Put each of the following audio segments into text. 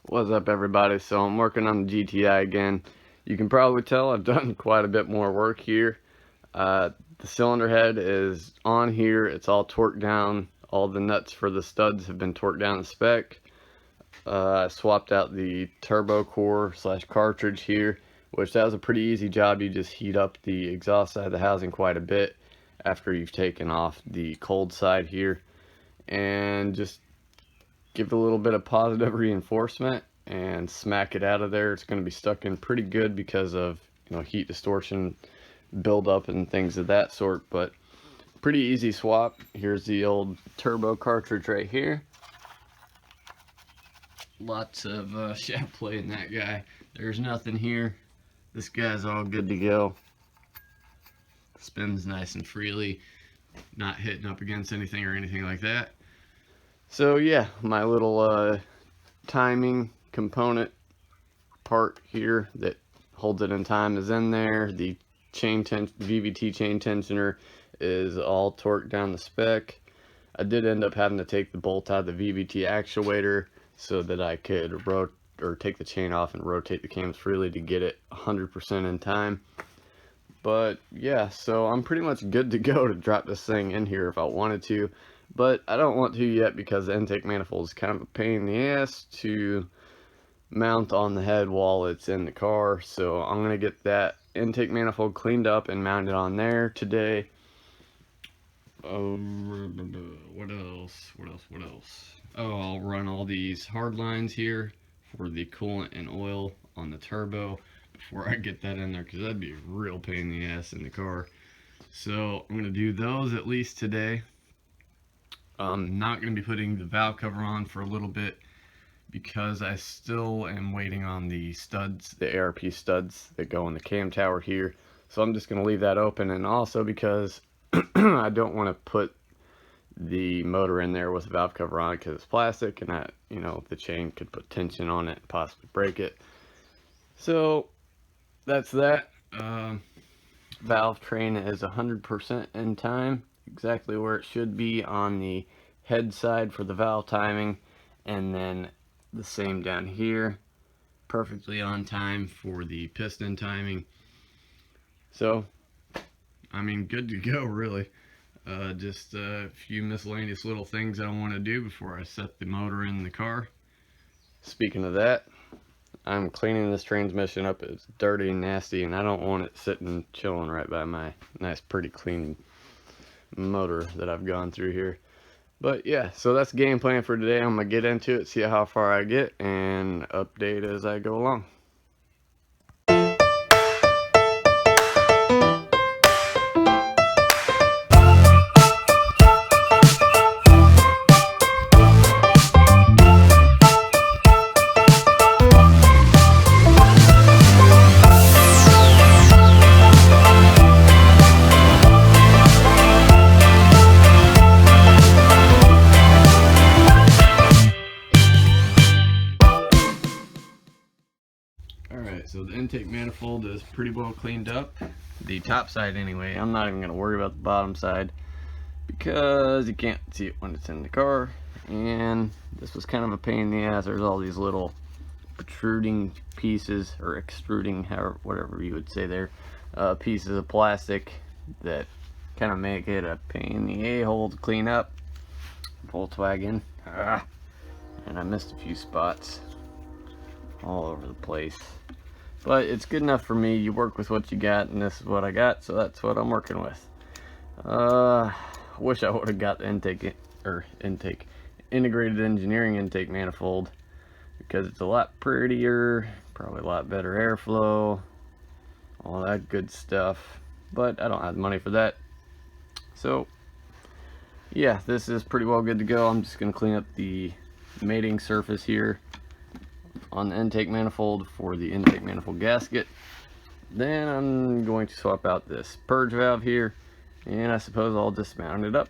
What's up, everybody? So I'm working on the GTI again. You can probably tell I've done quite a bit more work here. The cylinder head is on here. It's all torqued down. All the nuts for the studs have been torqued down to spec. I swapped out the turbo core / cartridge here, which that was a pretty easy job. You just heat up the exhaust side of the housing quite a bit after you've taken off the cold side here, and just give it a little bit of positive reinforcement and smack it out of there. It's going to be stuck in pretty good because of, heat distortion buildup and things of that sort, but pretty easy swap. Here's the old turbo cartridge right here. Lots of shaft play in that guy. There's nothing here. This guy's all good to go. Spins nice and freely, not hitting up against anything or anything like that. So yeah, my little timing component part here that holds it in time is in there. The VVT chain tensioner is all torqued down the spec. I did end up having to take the bolt out of the VVT actuator so that I could take the chain off and rotate the cams freely to get it 100% in time. But yeah, so I'm pretty much good to go to drop this thing in here if I wanted to, but I don't want to yet because the intake manifold is kind of a pain in the ass to mount on the head while it's in the car. So I'm going to get that intake manifold cleaned up and mounted on there today. What else? Oh, I'll run all these hard lines here for the coolant and oil on the turbo before I get that in there, because that'd be a real pain in the ass in the car. So I'm going to do those at least today. I'm not going to be putting the valve cover on for a little bit because I still am waiting on the studs, the ARP studs that go in the cam tower here. So I'm just going to leave that open, and also because I don't want to put the motor in there with the valve cover on because it's plastic, and that, the chain could put tension on it and possibly break it. So that's that. Valve train is 100% in time, exactly where it should be on the head side for the valve timing, and then the same down here, perfectly on time for the piston timing. So I mean, good to go, really. Just a few miscellaneous little things I want to do before I set the motor in the car. Speaking of that, I'm cleaning this transmission up. It's dirty and nasty, and I don't want it sitting chilling right by my nice, pretty clean motor that I've gone through here. But yeah, so that's the game plan for today. I'm going to get into it, see how far I get, and update as I go along. So the intake manifold is pretty well cleaned up, the top side anyway. I'm not even going to worry about the bottom side because you can't see it when it's in the car, and this was kind of a pain in the ass. There's all these little protruding pieces, or extruding, whatever you would say there, pieces of plastic that kind of make it a pain in the a-hole to clean up. Volkswagen, and I missed a few spots all over the place. But it's good enough for me. You work with what you got, and this is what I got, so that's what I'm working with. Wish I would have got the integrated engineering intake manifold, because it's a lot prettier, probably a lot better airflow, all that good stuff. But I don't have the money for that. So yeah, this is pretty well good to go. I'm just going to clean up the mating surface here on the intake manifold for the intake manifold gasket. Then I'm going to swap out this purge valve here, and I suppose I'll just mount it up.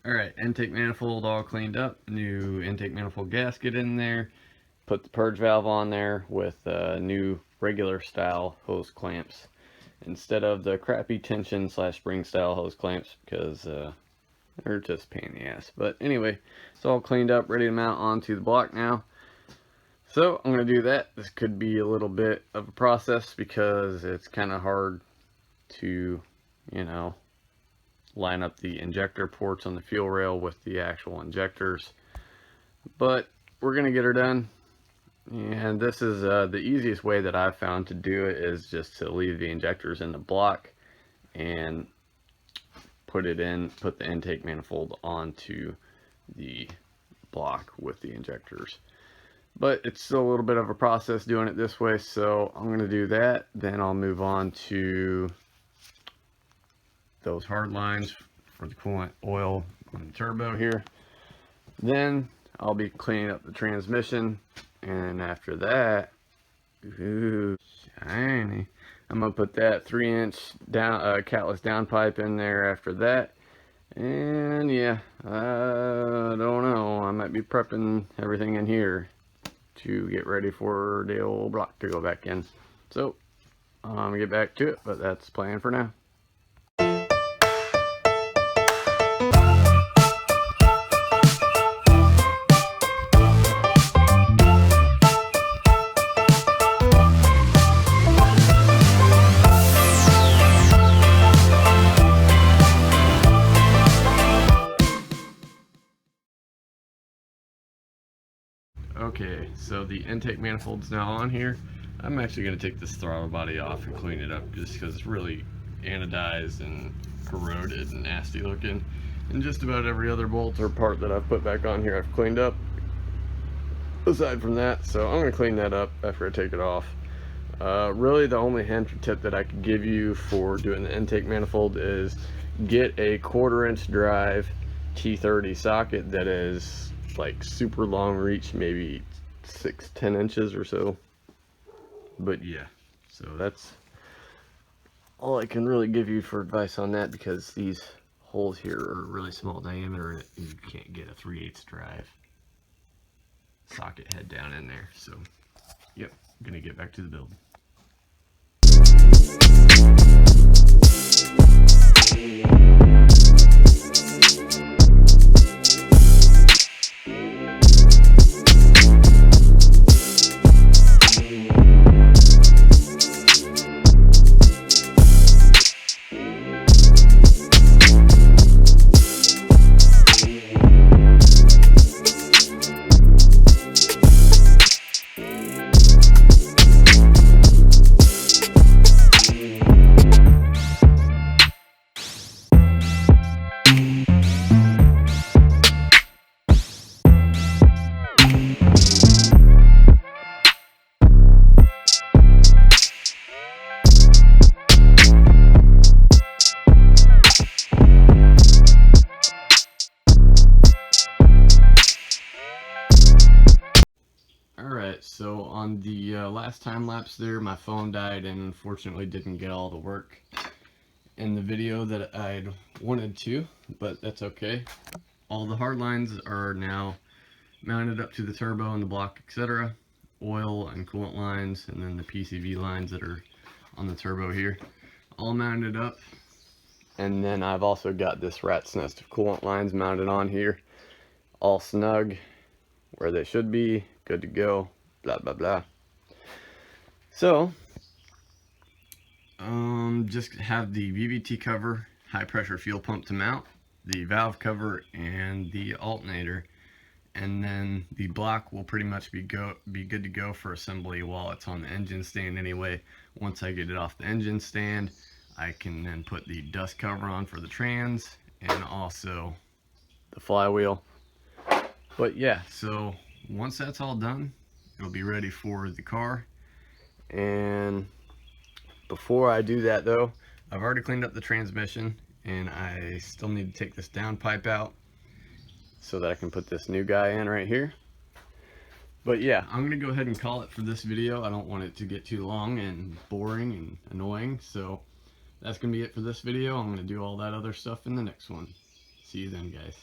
Alright, intake manifold all cleaned up, new intake manifold gasket in there, put the purge valve on there with new regular style hose clamps instead of the crappy tension slash spring style hose clamps, because they're just a pain in the ass. But anyway, it's all cleaned up, ready to mount onto the block now. So I'm going to do that. This could be a little bit of a process because it's kind of hard to, you know, line up the injector ports on the fuel rail with the actual injectors, but we're gonna get her done. And this is the easiest way that I've found to do it, is just to leave the injectors in the block and put the intake manifold onto the block with the injectors. But it's still a little bit of a process doing it this way, so I'm gonna do that. Then I'll move on to those hard lines for the coolant oil on the turbo here. Then I'll be cleaning up the transmission, and after that, ooh, shiny, I'm gonna put that 3-inch down catless downpipe in there after that. And yeah, I don't know, I might be prepping everything in here to get ready for the old block to go back in. So I'm gonna get back to it, but that's the plan for now. Okay, so the intake manifold's now on here. I'm actually going to take this throttle body off and clean it up, just because it's really anodized and corroded and nasty looking. And just about every other bolt or part that I've put back on here I've cleaned up, aside from that. So I'm going to clean that up after I take it off. Really the only hint or tip that I could give you for doing the intake manifold is get a 1/4-inch drive T30 socket that is like super long reach, maybe 6-10 inches or so. But yeah, so that's all I can really give you for advice on that, because these holes here are really small diameter and you can't get a 3/8 drive socket head down in there. So yep, I'm gonna get back to the build. Alright, so on the last time lapse there, my phone died and unfortunately didn't get all the work in the video that I'd wanted to, but that's okay. All the hard lines are now mounted up to the turbo and the block, etc. Oil and coolant lines, and then the PCV lines that are on the turbo here, all mounted up. And then I've also got this rat's nest of coolant lines mounted on here, all snug where they should be, good to go, blah blah blah. So just have the VVT cover, high pressure fuel pump to mount, the valve cover, and the alternator, and then the block will pretty much be good to go for assembly while it's on the engine stand anyway. Once I get it off the engine stand, I can then put the dust cover on for the trans and also the flywheel. But yeah, so once that's all done, it'll be ready for the car. And before I do that though, I've already cleaned up the transmission, and I still need to take this downpipe out so that I can put this new guy in right here. But yeah, I'm gonna go ahead and call it for this video. I don't want it to get too long and boring and annoying, so that's gonna be it for this video. I'm gonna do all that other stuff in the next one. See you then, guys.